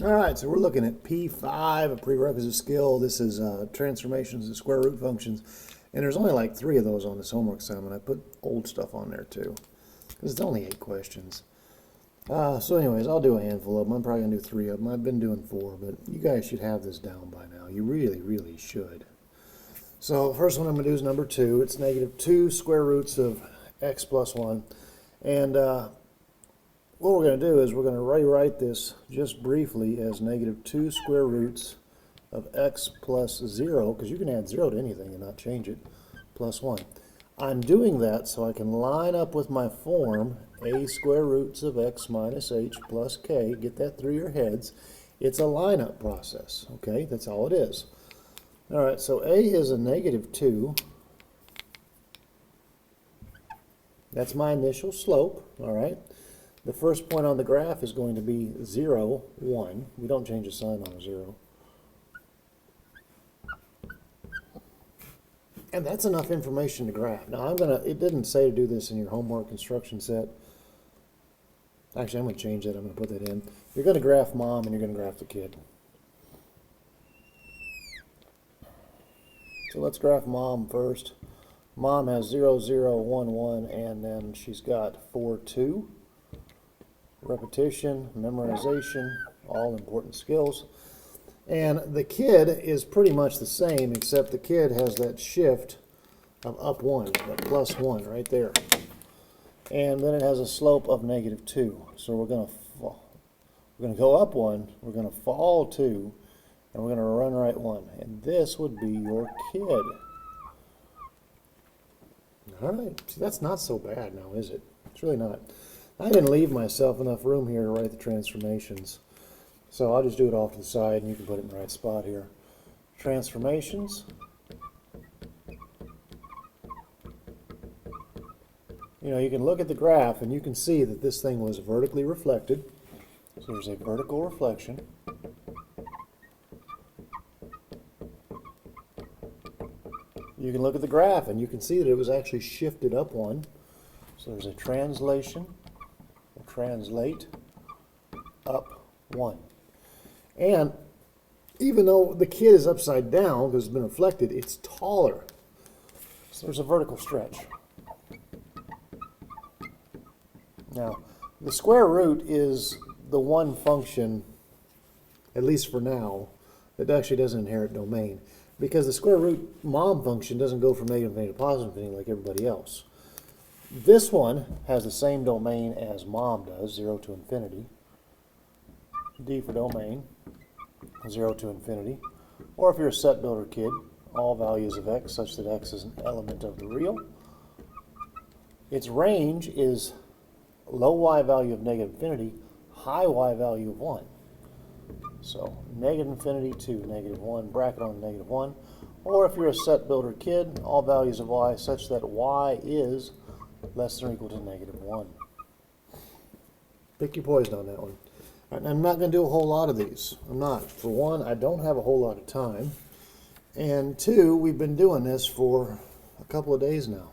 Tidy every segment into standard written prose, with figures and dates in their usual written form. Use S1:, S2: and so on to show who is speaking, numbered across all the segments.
S1: All right, so we're looking at P5, a prerequisite skill. This is transformations and square root functions. And there's only like 3 of those on this homework assignment. I put old stuff on there too, because it's only 8 questions. So anyways, I'll do a handful of them. I'm probably going to do 3 of them. I've been doing 4, but you guys should have this down by now. You really, really should. So the first one I'm going to do is number 2. It's -2 square roots of x plus 1. And what we're going to do is we're going to rewrite this just briefly as -2 square roots of x plus 0, because you can add 0 to anything and not change it, plus 1. I'm doing that so I can line up with my form a square roots of x minus h plus k. Get that through your heads. It's a lineup process, okay? That's all it is. All right, so a is a -2. That's my initial slope, all right? The first point on the graph is going to be 0, 1. We don't change the sign on a 0. And that's enough information to graph. Now it didn't say to do this in your homework instruction set. Actually, I'm going to change that. I'm going to put that in. You're going to graph mom and you're going to graph the kid. So let's graph mom first. Mom has 0, 0, 1, 1, and then she's got 4, 2. Repetition, memorization, all important skills. And the kid is pretty much the same, except the kid has that shift of up 1, that plus 1 right there. And then it has a slope of -2. So we're going to go up 1, we're going to fall 2, and we're going to run right 1. And this would be your kid. All right, see, that's not so bad now, is it? It's really not. I didn't leave myself enough room here to write the transformations. So I'll just do it off to the side and you can put it in the right spot here. Transformations. You know, you can look at the graph and you can see that this thing was vertically reflected. So there's a vertical reflection. You can look at the graph and you can see that it was actually shifted up 1. So there's a translation. Translate up 1. And even though the kid is upside down because it's been reflected, it's taller. So there's a vertical stretch. Now, the square root is the one function, at least for now, that actually doesn't inherit domain. Because the square root mom function doesn't go from negative infinity to positive infinity like everybody else. This one has the same domain as mom does, 0 to infinity. D for domain, 0 to infinity. Or if you're a set builder kid, all values of x such that x is an element of the real. Its range is low y value of negative infinity, high y value of 1. So negative infinity to -1, bracket on -1. Or if you're a set builder kid, all values of y such that y is less than or equal to -1. Pick your poison on that one. Right, I'm not going to do a whole lot of these. I'm not. For one, I don't have a whole lot of time. And 2, we've been doing this for a couple of days now.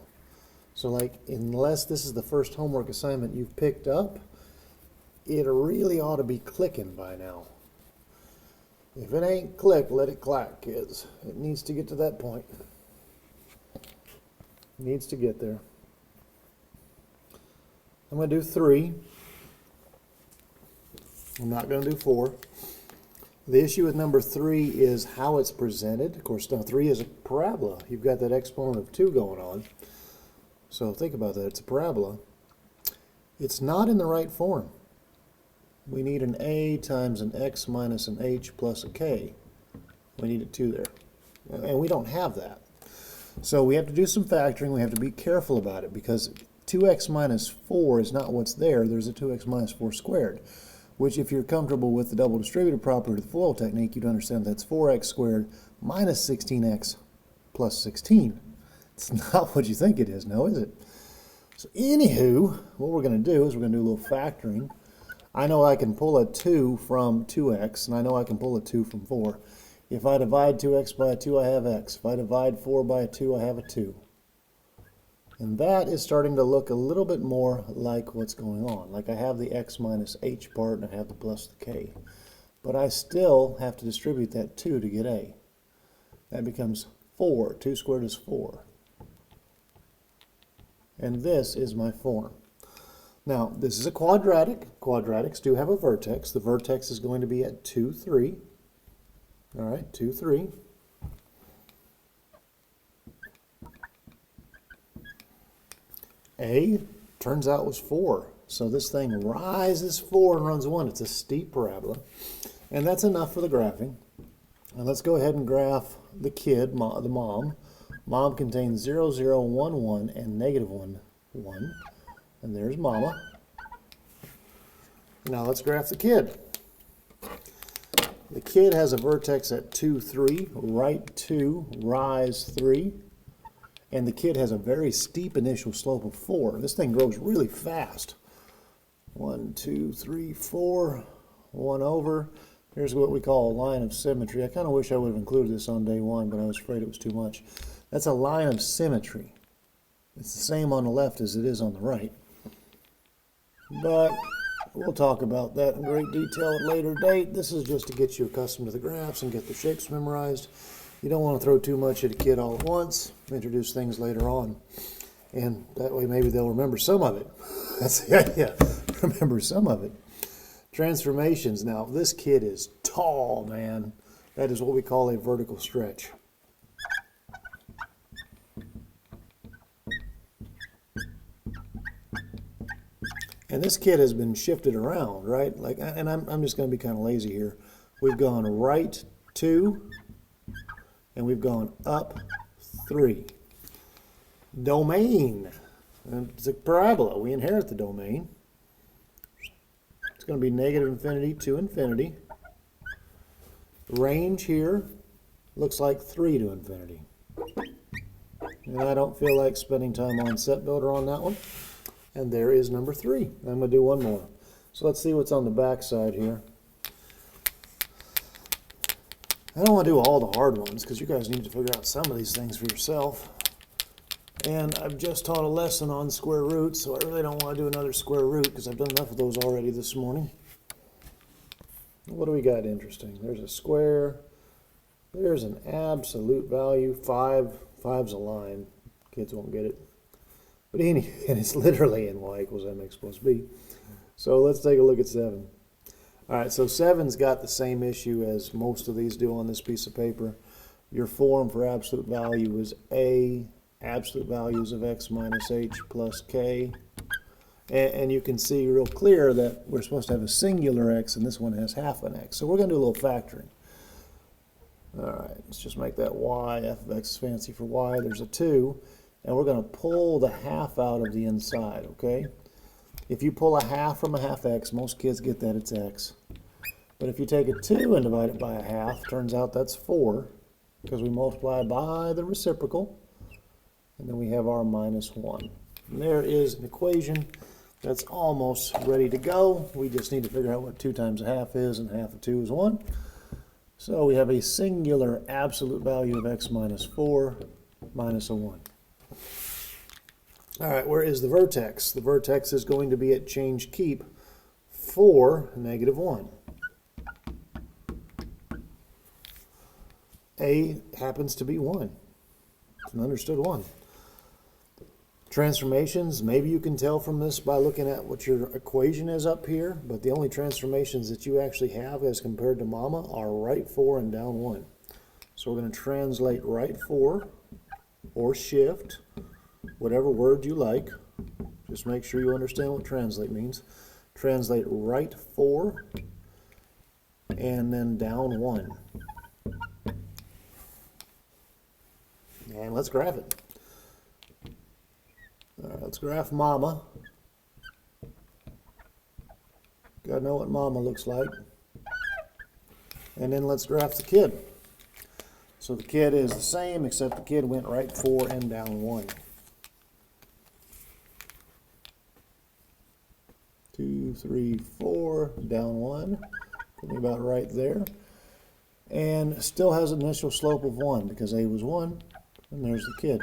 S1: So like, unless this is the first homework assignment you've picked up, it really ought to be clicking by now. If it ain't click, let it clack, kids. It needs to get to that point. It needs to get there. I'm going to do 3. I'm not going to do 4. The issue with number 3 is how it's presented. Of course, now 3 is a parabola. You've got that exponent of 2 going on. So think about that. It's a parabola. It's not in the right form. We need an a times an x minus an h plus a k. We need a 2 there. And we don't have that. So we have to do some factoring. We have to be careful about it because 2x minus 4 is not what's there. There's a 2x minus 4 squared, which if you're comfortable with the double distributive property of the FOIL technique, you'd understand that's 4x squared minus 16x plus 16. It's not what you think it is now, is it? So anywho, what we're going to do is we're going to do a little factoring. I know I can pull a 2 from 2x, and I know I can pull a 2 from 4. If I divide 2x by a 2, I have x. If I divide 4 by a 2, I have a 2. And that is starting to look a little bit more like what's going on. Like I have the x minus h part and I have the plus the k. but I still have to distribute that 2 to get A. That becomes 4. 2 squared is 4. And this is my form. Now, this is a quadratic. Quadratics do have a vertex. The vertex is going to be at 2, 3. All right, 2, 3. A, turns out, was 4. So this thing rises 4 and runs 1. It's a steep parabola. And that's enough for the graphing. And let's go ahead and graph the kid, the mom. Mom contains 0, 0, 1, 1, and negative 1, 1. And there's mama. Now let's graph the kid. The kid has a vertex at 2, 3, right 2, rise 3. And the kid has a very steep initial slope of 4. This thing grows really fast. 1, 2, 3, 4, 1 over. Here's what we call a line of symmetry. I kind of wish I would have included this on day 1, but I was afraid it was too much. That's a line of symmetry. It's the same on the left as it is on the right. But we'll talk about that in great detail at a later date. This is just to get you accustomed to the graphs and get the shapes memorized. You don't want to throw too much at a kid all at once. Introduce things later on. And that way maybe they'll remember some of it. That's the idea. Remember some of it. Transformations. Now, this kid is tall, man. That is what we call a vertical stretch. And this kid has been shifted around, right? Like, and I'm just going to be kind of lazy here. We've gone right 2, and we've gone up 3. Domain. It's a parabola. We inherit the domain. It's going to be negative infinity to infinity. Range here looks like 3 to infinity. And I don't feel like spending time on set builder on that one. And there is number 3. I'm going to do one more. So let's see what's on the back side here. I don't want to do all the hard ones because you guys need to figure out some of these things for yourself. And I've just taught a lesson on square roots, so I really don't want to do another square root because I've done enough of those already this morning. What do we got interesting? There's a square. There's an absolute value. 5. 5's a line. Kids won't get it. But and it's literally in y equals mx plus b. So let's take a look at 7. All right, so 7's got the same issue as most of these do on this piece of paper. Your form for absolute value is a absolute values of x minus h plus k. And you can see real clear that we're supposed to have a singular x, and this one has half an x. So we're going to do a little factoring. All right, let's just make that y. F of x is fancy for y. There's a 2. And we're going to pull the half out of the inside, okay? If you pull a half from a half x, most kids get that it's x. But if you take a 2 and divide it by a half, turns out that's 4, because we multiply by the reciprocal. And then we have our minus 1. And there is an equation that's almost ready to go. We just need to figure out what 2 times a half is, and half of 2 is 1. So we have a singular absolute value of x minus 4 minus a 1. All right, where is the vertex? The vertex is going to be at change keep 4, negative 1. A happens to be 1. It's an understood 1. Transformations, maybe you can tell from this by looking at what your equation is up here, but the only transformations that you actually have as compared to mama are right 4 and down 1. So we're going to translate right 4 or shift, whatever word you like. Just make sure you understand what translate means. Translate right 4 and then down 1. And let's graph it. All right, let's graph mama. Gotta know what mama looks like. And then let's graph the kid. So the kid is the same, except the kid went right 4 and down 1. 2, 3, 4, down 1. Put me about right there. And still has an initial slope of 1 because A was 1. And there's the kid.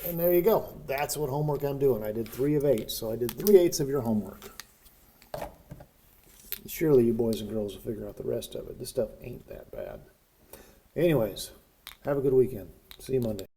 S1: And there you go. That's what homework I'm doing. I did 3 of 8. So I did 3/8 of your homework. surely you boys and girls will figure out the rest of it. This stuff ain't that bad. Anyways, have a good weekend. See you Monday.